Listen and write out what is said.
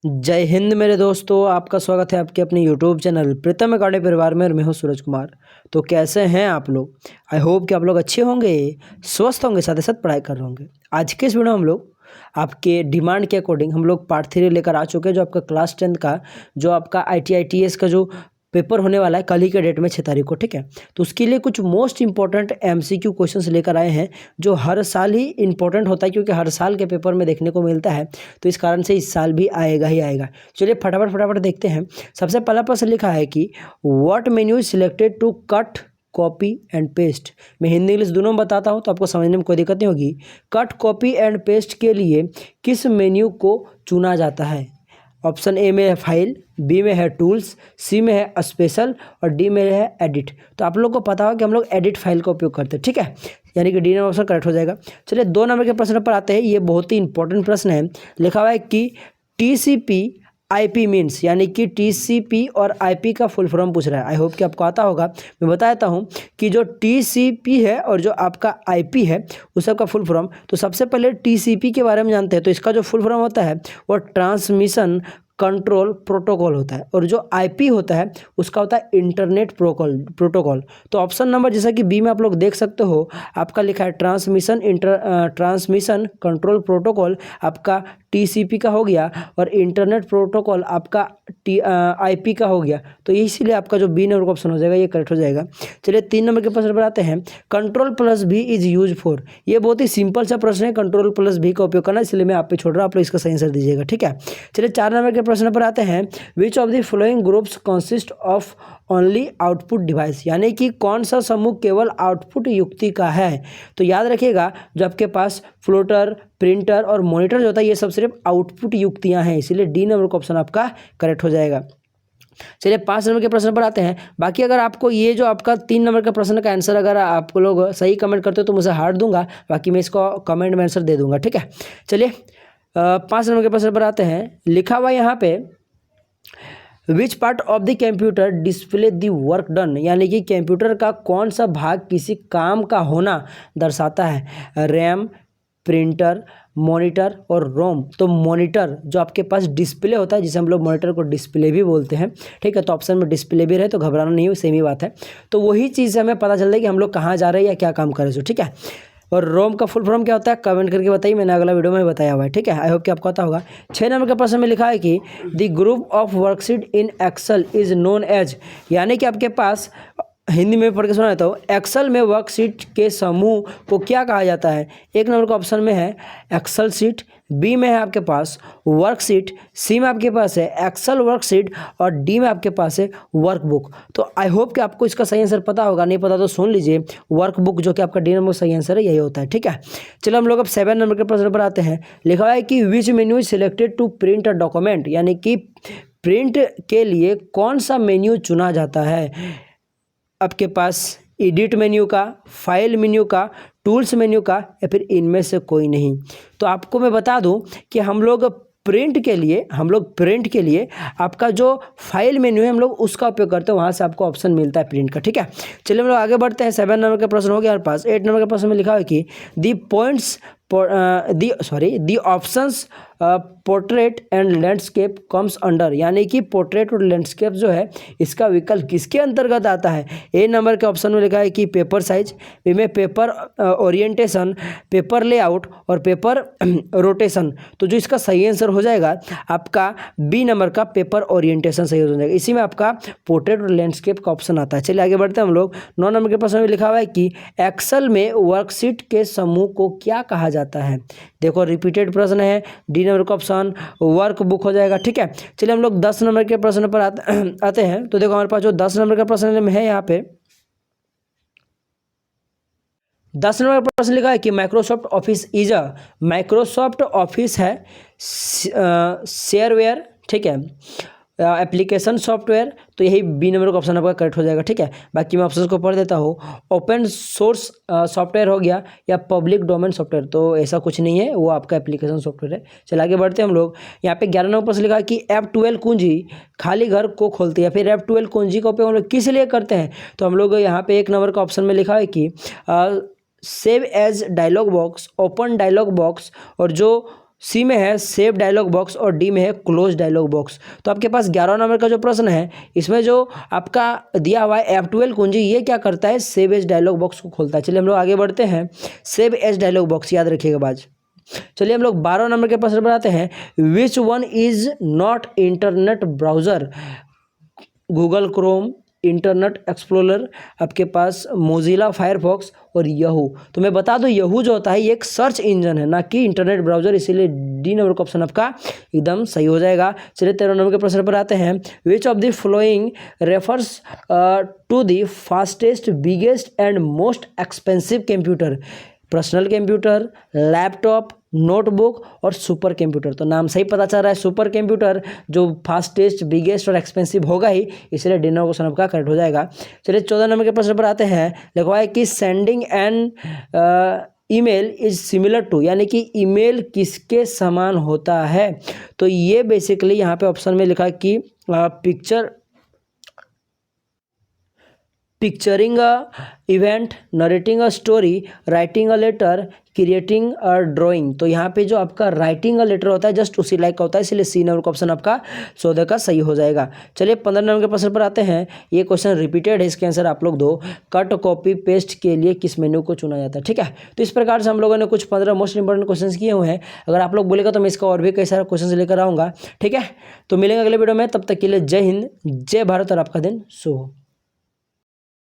जय हिंद मेरे दोस्तों, आपका स्वागत है आपके अपने यूट्यूब चैनल प्रीतम अकाडमी परिवार में और मैं हूं सूरज कुमार। तो कैसे हैं आप लोग? आई होप कि आप लोग अच्छे होंगे, स्वस्थ होंगे, साथ ही साथ पढ़ाई कर रहे होंगे। आज के इस वीडियो में हम लोग आपके डिमांड के अकॉर्डिंग हम लोग पार्ट 3 लेकर आ चुके हैं, जो आपका क्लास 10 का जो आपका ITITS का जो पेपर होने वाला है कल ही के डेट में 6 तारीख को, ठीक है। तो उसके लिए कुछ मोस्ट इंपॉर्टेंट MCQ क्वेश्चंस लेकर आए हैं, जो हर साल ही इंपॉर्टेंट होता है, क्योंकि हर साल के पेपर में देखने को मिलता है। तो इस कारण से इस साल भी आएगा ही आएगा। चलिए फटाफट देखते हैं। सबसे पहला प्रश्न लिखा है कि what menu is selected to cut copy and paste. मैं हिंदी इंग्लिश दोनों में बताता हूँ तो आपको समझने में कोई दिक्कत नहीं होगी। कट कॉपी एंड पेस्ट के लिए किस मेन्यू को चुना जाता है? ऑप्शन ए में है फाइल, बी में है टूल्स, सी में है स्पेशल और डी में है एडिट। तो आप लोग को पता होगा कि हम लोग एडिट फाइल का उपयोग करते हैं, ठीक है। यानी कि डी नंबर ऑप्शन करेक्ट हो जाएगा। चलिए 2 नंबर के प्रश्न पर आते हैं। ये बहुत ही इंपॉर्टेंट प्रश्न है। लिखा हुआ है कि TCP IP मीन्स, यानी कि TCP और IP का फुल फॉर्म पूछ रहा है। आई होप कि आपको आता होगा। मैं बता देता हूँ कि जो TCP है और जो आपका IP है उस सबका फुल फॉर्म। तो सबसे पहले TCP के बारे में जानते हैं। तो इसका जो फुल फॉर्म होता है वो ट्रांसमिशन कंट्रोल प्रोटोकॉल होता है, और जो IP होता है उसका होता है इंटरनेट प्रोटोकॉल। तो ऑप्शन नंबर जैसा कि बी में आप लोग देख सकते हो, आपका लिखा है ट्रांसमिशन कंट्रोल प्रोटोकॉल आपका TCP का हो गया, और इंटरनेट प्रोटोकॉल आपका IP का हो गया। तो इसीलिए आपका जो बी नंबर का ऑप्शन हो जाएगा ये करेक्ट हो जाएगा। चलिए 3 नंबर के प्रश्न पर आते हैं। कंट्रोल प्लस भी इज यूज फॉर। ये बहुत ही सिंपल सा प्रश्न है, कंट्रोल प्लस भी का उपयोग करना, इसलिए मैं आप पे छोड़ रहा हूँ, आप लोग इसका सही आंसर दीजिएगा, ठीक है। चलिए 4 नंबर के प्रश्न पर आते हैं। Which of the following groups consist of only output device, यानी कि कौन सा समूह केवल आउटपुट युक्ति का है? तो याद रखिएगा, जो आपके पास फ्लोटर, प्रिंटर और मॉनिटर जो होता है ये सब सिर्फ आउटपुट युक्तियां हैं, इसीलिए डी नंबर का ऑप्शन आपका करेक्ट हो जाएगा। चलिए 5 नंबर के प्रश्न पर आते हैं। बाकी अगर आपको ये जो आपका 3 नंबर का प्रश्न का आंसर अगर आप लोग सही कमेंट करते हो तो मुझे हार्ट दूंगा, बाकी मैं इसको कमेंट में आंसर दे दूंगा, ठीक है। चलिए 5 नंबर के प्रश्न पर आते हैं। लिखा हुआ यहाँ पे which part of the computer display the work done, यानी कि कंप्यूटर का कौन सा भाग किसी काम का होना दर्शाता है? रैम, प्रिंटर, मॉनिटर और रोम। तो मॉनिटर जो आपके पास डिस्प्ले होता है, जिसे हम लोग मॉनिटर को डिस्प्ले भी बोलते हैं, ठीक है। तो ऑप्शन में डिस्प्ले भी रहे तो घबराना नहीं हो, सेम ही बात है। तो वही चीज़ हमें पता चल रहा है कि हम लोग कहाँ जा रहे हैं या क्या काम कर रहे हैं, ठीक है। और रोम का फुल फॉर्म क्या होता है कमेंट करके बताइए, मैंने अगला वीडियो में बताया हुआ है, ठीक है। आई होप कि आपको पता होगा। 6 नंबर के प्रश्न में लिखा है कि the group of worksheet in Excel is known as, यानी कि आपके पास हिंदी में पढ़ के सुना देता हूँ। एक्सेल में वर्कशीट के समूह को क्या कहा जाता है? 1 नंबर का ऑप्शन में है एक्सेल शीट, बी में है आपके पास वर्कशीट, सी में आपके पास है एक्सेल वर्कशीट और डी में आपके पास है वर्कबुक। तो आई होप कि आपको इसका सही आंसर पता होगा, नहीं पता तो सुन लीजिए, वर्कबुक जो कि आपका डी नंबर सही आंसर है, यही होता है, ठीक है। चलो हम लोग अब 7 नंबर के प्रश्न पर आते हैं। लिखा हुआ है कि which menu is selected to print a document, यानी कि प्रिंट के लिए कौन सा मेन्यू चुना जाता है? आपके पास एडिट मेन्यू का, फाइल मेन्यू का, टूल्स मेन्यू का, या फिर इनमें से कोई नहीं। तो आपको मैं बता दूं कि हम लोग प्रिंट के लिए आपका जो फाइल मेन्यू है हम लोग उसका उपयोग करते हैं, वहाँ से आपको ऑप्शन मिलता है प्रिंट का, ठीक है। चलिए हम लोग आगे बढ़ते हैं। 7 नंबर का प्रश्न हो गया हमारे पास। 8 नंबर के प्रश्न में लिखा है कि the options portrait and landscape comes under, यानी कि पोर्ट्रेट और लैंडस्केप जो है इसका विकल्प किसके अंतर्गत आता है? ए नंबर के ऑप्शन में लिखा है कि पेपर साइज, बी में पेपर ओरिएंटेशन, पेपर लेआउट और पेपर रोटेशन। तो जो इसका सही आंसर हो जाएगा आपका बी नंबर का पेपर ओरिएंटेशन सही हो जाएगा। इसी में आपका पोर्ट्रेट और लैंडस्केप का ऑप्शन आता है। चलिए आगे बढ़ते हैं हम लोग। 9 नंबर के प्रश्न में लिखा हुआ है कि एक्सेल में वर्कशीट के समूह को क्या कहा जाता है? देखो रिपीटेड प्रश्न है, डी नंबर का ऑप्शन वर्कबुक हो जाएगा, ठीक है। चलिए हम लोग 10 नंबर के प्रश्न पर आते हैं। तो देखो हमारे पास जो 10 नंबर का प्रश्न है यहाँ पे 10 नंबर का प्रश्न लिखा है कि माइक्रोसॉफ्ट ऑफिस है शेयरवेयर, ठीक है, एप्लीकेशन सॉफ्टवेयर। तो यही बी नंबर का ऑप्शन आपका करेक्ट हो जाएगा, ठीक है। बाकी मैं ऑप्शन को पढ़ देता हूँ। ओपन सोर्स सॉफ्टवेयर हो गया या पब्लिक डोमेन सॉफ्टवेयर, तो ऐसा कुछ नहीं है, वो आपका एप्लीकेशन सॉफ्टवेयर है। चलिए आगे बढ़ते हैं हम लोग। यहाँ पे 11 नंबर प्रश्न लिखा है कि F12 कुंजी खाली घर को खोलती है, फिर F12 कुंजी का उपयोग हम लोग किस लिए करते हैं? तो हम लोग यहाँ पे 1 नंबर का ऑप्शन में लिखा है कि save as dialog box, open dialog box और जो सी में है सेव डायलॉग बॉक्स और डी में है क्लोज डायलॉग बॉक्स। तो आपके पास 11 नंबर का जो प्रश्न है इसमें जो आपका दिया हुआ है F12 कुंजी, ये क्या करता है, सेव एज डायलॉग बॉक्स को खोलता है। चलिए हम लोग आगे बढ़ते हैं, सेव एज डायलॉग बॉक्स याद रखिएगा बाज। चलिए हम लोग 12 नंबर के प्रश्न बनाते हैं, which one is not internet browser, Google Chrome, internet explorer, आपके पास मोजिला फायरफॉक्स और यहू। तो मैं बता दूं यहू जो होता है ये एक सर्च इंजन है, ना कि इंटरनेट ब्राउजर, इसीलिए डी नंबर का ऑप्शन आपका एकदम सही हो जाएगा। चलिए 13 नंबर के प्रश्न पर आते हैं, which of the following refers to the fastest, biggest and most expensive computer, personal computer, laptop, notebook और सुपर कंप्यूटर। तो नाम सही पता चल रहा है, सुपर कंप्यूटर जो फास्टेस्ट, बिगेस्ट और एक्सपेंसिव होगा ही, इसलिए डी नंबर क्वेश्चन आपका करेक्ट हो जाएगा। चलिए 14 नंबर के प्रश्न पर आते हैं, लिखवा है कि sending an email is similar to, यानी कि ईमेल किसके समान होता है। तो ये बेसिकली यहाँ पे ऑप्शन में लिखा है कि picturing a event, narrating a story, writing a letter, creating a drawing. तो यहाँ पे जो आपका राइटिंग अ लेटर होता है जस्ट उसी लाइक का होता है, इसलिए सी नंबर का ऑप्शन आपका 14 का सही हो जाएगा। चलिए 15 नंबर के प्रश्न पर आते हैं, ये क्वेश्चन रिपीटेड है, इसके आंसर आप लोग दो, कट कॉपी पेस्ट के लिए किस मेन्यू को चुना जाता है। ठीक है, तो इस प्रकार से हम लोगों ने कुछ 15 मोस्ट इंपॉर्टेंट क्वेश्चन किए हुए हैं। अगर आप लोग बोलेगा तो मैं इसका और भी कई सारे क्वेश्चन लेकर आऊँगा। ठीक है, तो मिलेंगे अगले वीडियो में, तब तक के लिए जय हिंद, जय भारत और आपका दिन शुभ हो।